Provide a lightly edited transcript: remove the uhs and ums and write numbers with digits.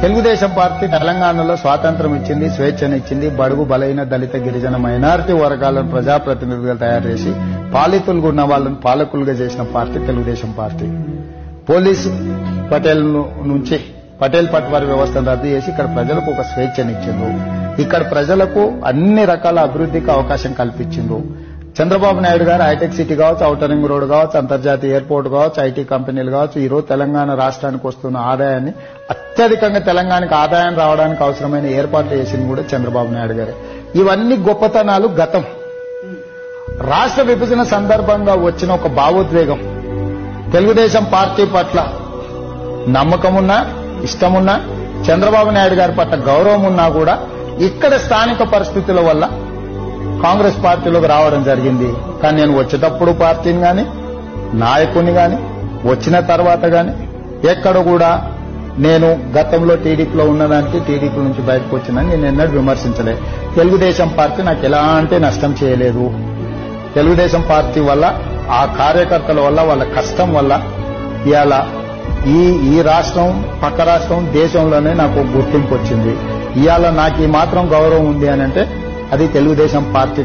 Telugu Desam party తెలంగాణలో స్వాతంత్రం ఇచ్చింది, స్వేచ్ఛనిచ్చింది. బడుగు బలైన దళిత గిరిజన మైనారిటీ వర్గాలను ప్రజాప్రతినిధులుగా తయారు చేసి పాలితులుగా ఉన్న వాళ్ళని పాలకులుగా చేసిన party Telugu Desam party. Police Patel నుంచి పటేల్ పట్వారీ వ్యవస్థను రద్దు చేసి ఇక్కడ ప్రజలకు ఒక స్వేచ్ఛనిచ్చిండ్రు. ఇక్కడ ప్రజలకు అన్ని రకాల అభివృద్ధికి అవకాశం కల్పించిండ్రు. చంద్రబాబు నాయుడు గారు హైటెక్ సిటీ కావచ్చు, ఔటర్ రింగ్ రోడ్ కావచ్చు, అంతర్జాతీయ ఎయిర్పోర్ట్ కావచ్చు, ఐటీ కంపెనీలు కావచ్చు, ఈరోజు తెలంగాణ రాష్ట్రానికి వస్తున్న ఆదాయాన్ని అత్యధికంగా తెలంగాణకు ఆదాయం రావడానికి అవసరమైన ఏర్పాట్లు చేసింది కూడా చంద్రబాబు నాయుడు గారే. ఇవన్నీ గొప్పతనాలు గతం. రాష్ట్ర విభజన సందర్భంగా వచ్చిన ఒక భావోద్వేగం, తెలుగుదేశం పార్టీ పట్ల నమ్మకమున్నా, ఇష్టమున్నా, చంద్రబాబు నాయుడు గారి పట్ల గౌరవం ఉన్నా కూడా ఇక్కడ స్థానిక పరిస్థితుల వల్ల కాంగ్రెస్ పార్టీలోకి రావడం జరిగింది. కానీ నేను వచ్చేటప్పుడు పార్టీని గాని, నాయకుడిని గాని, వచ్చిన తర్వాత గాని ఎక్కడ కూడా నేను గతంలో టీడీపీలో ఉన్నదానికి టీడీపీ నుంచి బయటకు వచ్చిందని నేను ఎన్నడూ విమర్శించలే. తెలుగుదేశం పార్టీ నాకు ఎలాంటి నష్టం చేయలేదు. తెలుగుదేశం పార్టీ వల్ల, ఆ కార్యకర్తల వల్ల, వాళ్ళ కష్టం వల్ల ఇవాళ ఈ రాష్ట్రం, పక్క రాష్ట్రం, దేశంలోనే నాకు గుర్తింపు వచ్చింది. ఇవాళ నాకు ఈ మాత్రం గౌరవం ఉంది అని అంటే అది తెలుగుదేశం పార్టీ